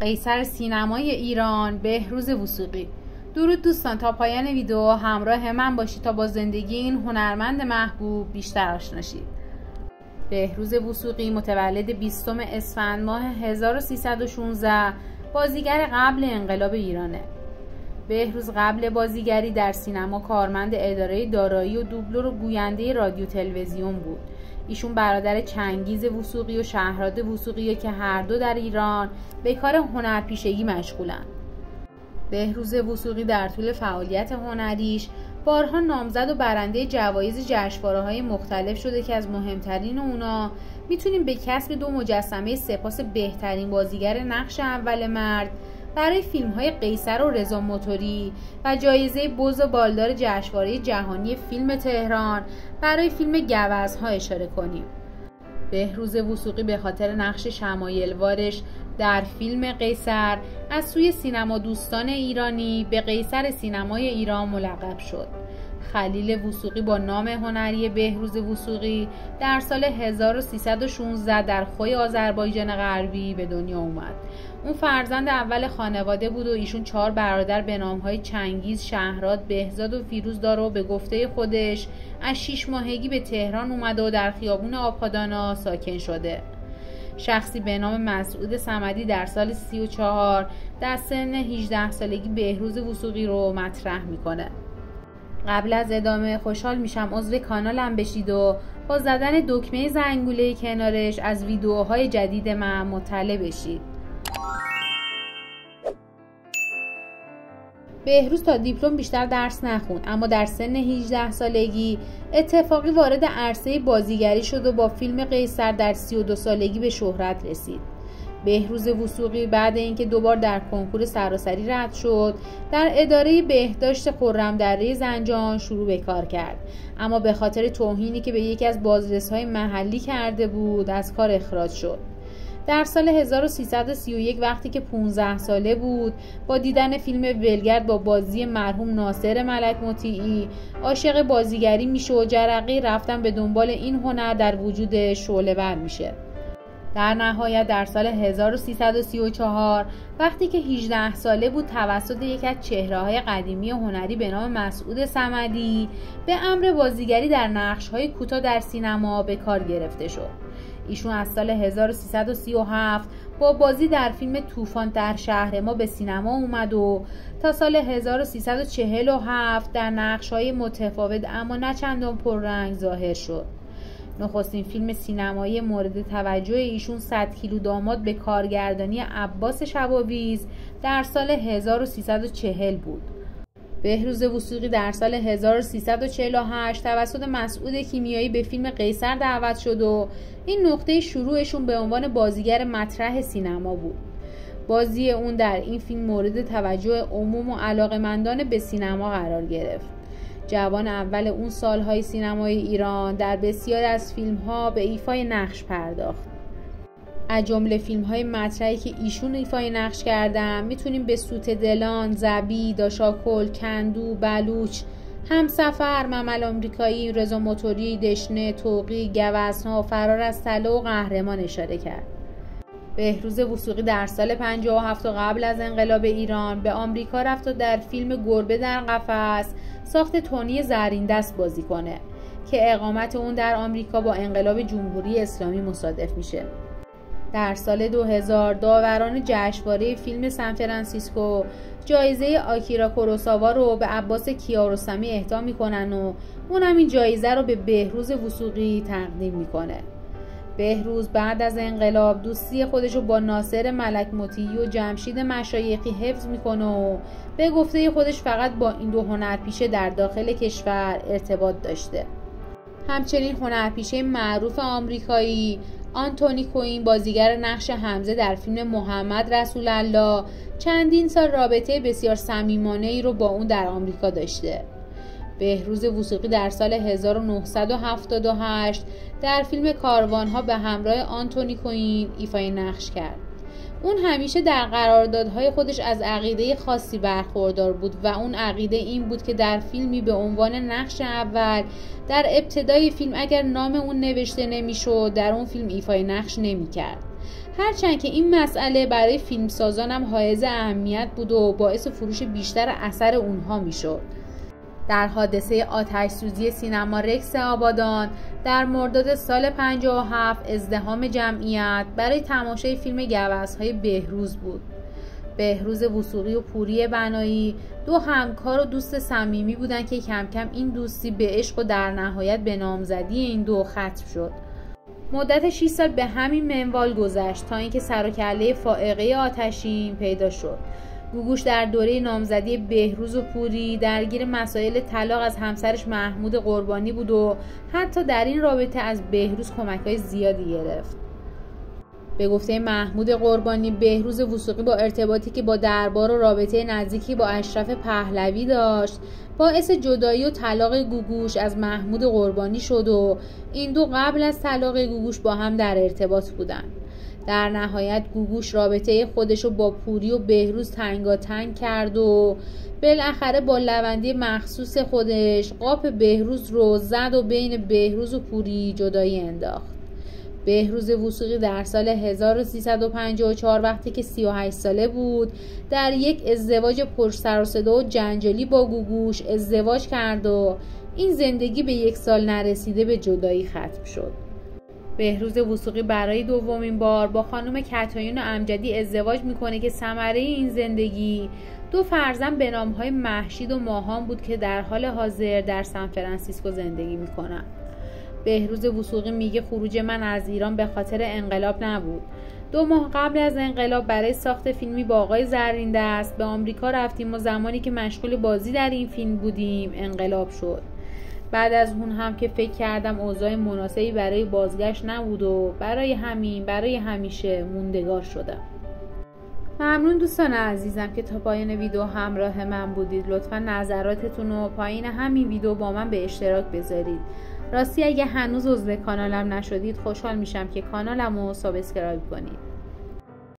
قیصر سینمای ایران، بهروز وثوقی. درود دوستان، تا پایان ویدیو همراه من باشید تا با زندگی این هنرمند محبوب بیشتر آشنا شید. بهروز وثوقی متولد 20 اسفند ماه 1316 بازیگر قبل انقلاب ایرانه. بهروز قبل بازیگری در سینما کارمند اداره دارایی و دوبلور و گوینده رادیو تلویزیون بود. ایشون برادر چنگیز وثوقی و شهرزاد وثوقیه که هر دو در ایران به کار هنرپیشگی مشغولن. بهروز وثوقی در طول فعالیت هنریش بارها نامزد و برنده جوایز جشنواره‌های مختلف شده که از مهمترین اونا میتونیم به کسب 2 مجسمه سپاس بهترین بازیگر نقش اول مرد برای فیلم‌های قیصر و رضا موتوری و جایزه بز بالدار جشنواره جهانی فیلم تهران برای فیلم گوزها اشاره کنیم. بهروز وثوقی به خاطر نقش شمایلوارش در فیلم قیصر از سوی سینما دوستان ایرانی به قیصر سینمای ایران ملقب شد. خلیل وثوقی با نام هنری بهروز وثوقی در سال 1316 در خوی آذربایجان غربی به دنیا اومد. اون فرزند اول خانواده بود و ایشون 4 برادر به نامهای چنگیز، شهرزاد، بهزاد و فیروز داره و به گفته خودش از 6 ماهگی به تهران اومده و در خیابون آبادانا ساکن شده. شخصی به نام مسعود صمدی در سال 34 در سن 18 سالگی بهروز وثوقی رو مطرح میکنه. قبل از ادامه خوشحال میشم عضو کانالم بشید و با زدن دکمه زنگوله کنارش از ویدیوهای جدید من مطلع بشید. بهروز تا دیپلم بیشتر درس نخوند، اما در سن 18 سالگی اتفاقی وارد عرصه بازیگری شد و با فیلم قیصر در 32 سالگی به شهرت رسید. بهروز وثوقی بعد اینکه 2 بار در کنکور سراسری رد شد، در اداره بهداشت خرم‌دره زنجان شروع به کار کرد، اما به خاطر توهینی که به یکی از بازرس‌های محلی کرده بود از کار اخراج شد. در سال 1331 وقتی که 15 ساله بود، با دیدن فیلم ولگرد با بازی مرحوم ناصر ملک مطیعی عاشق بازیگری میشه و جرقه رفتن به دنبال این هنر در وجود شعله‌ور میشه. در نهایت در سال 1334 وقتی که 18 ساله بود توسط یکی از چهره‌های قدیمی هنری به نام مسعود صمدی به امر بازیگری در نقش‌های کوتاه در سینما به کار گرفته شد. ایشون از سال 1337 با بازی در فیلم طوفان در شهر ما به سینما اومد و تا سال 1347 در نقش‌های متفاوت اما نه چندان پررنگ ظاهر شد. نخستین فیلم سینمایی مورد توجه ایشون 100 کیلو داماد به کارگردانی عباس شباویز در سال 1340 بود. بهروز وثوقی در سال 1348 توسط مسعود کیمیایی به فیلم قیصر دعوت شد و این نقطه شروعشون به عنوان بازیگر مطرح سینما بود. بازی اون در این فیلم مورد توجه عموم و علاقه‌مندان به سینما قرار گرفت. جوان اول اون سالهای سینمای ایران در بسیاری از فیلم‌ها به ایفای نقش پرداخت. از جمله فیلم‌های مطرحی که ایشون ایفای نقش کردن میتونیم به سوت دلان، زبی، داشاکل، کندو، بلوچ، همسفر، ممل آمریکایی، رضا موتوری، دشنه، طوقی، گوزها، فرار از تله و قهرمان اشاره کرد. بهروز وثوقی در سال 57 و قبل از انقلاب ایران به آمریکا رفت و در فیلم گربه در قفس ساخت تونی زرین-دست بازی کنه که اقامت اون در آمریکا با انقلاب جمهوری اسلامی مصادف میشه. در سال 2000 داوران جشنواره فیلم سان فرانسیسکو جایزه آکیرا کوروساوا رو به عباس کیارستمی اهدا میکنن و اونم این جایزه رو به بهروز وثوقی تقدیم میکنه. بهروز بعد از انقلاب دوستی خودش رو با ناصر ملک مطیعی و جمشید مشایخی حفظ میکنه و به گفته خودش فقط با این 2 هنرپیشه در داخل کشور ارتباط داشته. همچنین هنرپیشه معروف آمریکایی آنتونی کوین بازیگر نقش حمزه در فیلم محمد رسول الله چندین سال رابطه بسیار صمیمانه‌ای رو با اون در آمریکا داشته. بهروز وثوقی در سال 1978 در فیلم کاروانها به همراه آنتونی کوین ایفای نقش کرد. اون همیشه در قراردادهای خودش از عقیده خاصی برخوردار بود و اون عقیده این بود که در فیلمی به عنوان نقش اول در ابتدای فیلم اگر نام اون نوشته نمیشد در اون فیلم ایفای نقش نمیکرد. هرچند که این مسئله برای فیلمسازان هم حائز اهمیت بود و باعث فروش بیشتر اثر اونها میشد. در حادثه آتش سوزی سینما رکس آبادان در مرداد سال 57 ازدحام جمعیت برای تماشای فیلم گوزهای بهروز بود. بهروز وثوقی و پوری بنایی دو همکار و دوست صمیمی بودند که کم کم این دوستی به عشق و در نهایت به نامزدی این دو ختم شد. مدت 6 سال به همین منوال گذشت تا اینکه سر و کله فائقه آتشین پیدا شد. گوگوش در دوره نامزدی بهروز و پوری درگیر مسائل طلاق از همسرش محمود قربانی بود و حتی در این رابطه از بهروز کمک‌های زیادی گرفت. به گفته محمود قربانی، بهروز وثوقی با ارتباطی که با دربار و رابطه نزدیکی با اشرف پهلوی داشت باعث جدایی و طلاق گوگوش از محمود قربانی شد و این دو قبل از طلاق گوگوش با هم در ارتباط بودند. در نهایت گوگوش رابطه خودشو با پوری و بهروز تنگاتنگ کرد و بالاخره با لوندی مخصوص خودش قاپ بهروز رو زد و بین بهروز و پوری جدایی انداخت. بهروز وثوقی در سال 1354 وقتی که 38 ساله بود در یک ازدواج پر سر و صدا و جنجالی با گوگوش ازدواج کرد و این زندگی به 1 سال نرسیده به جدایی ختم شد. بهروز وثوقی برای دومین بار با خانم کتایون امجدی ازدواج میکنه که ثمره این زندگی 2 فرزند به نامهای مهشید و ماهان بود که در حال حاضر در سان فرانسیسکو زندگی میکنن. بهروز وثوقی میگه خروج من از ایران به خاطر انقلاب نبود. 2 ماه قبل از انقلاب برای ساخت فیلمی با آقای زرین‌دست به آمریکا رفتیم و زمانی که مشغول بازی در این فیلم بودیم انقلاب شد. بعد از اون هم که فکر کردم اوضاع مناسبی برای بازگشت نبود و برای همیشه موندگار شدم. ممنون دوستان عزیزم که تا پایان ویدیو همراه من بودید. لطفا نظراتتون رو پایین همین ویدیو با من به اشتراک بذارید. راستی اگه هنوز عضو کانالم نشدید خوشحال میشم که کانالمو سابسکرایب کنید.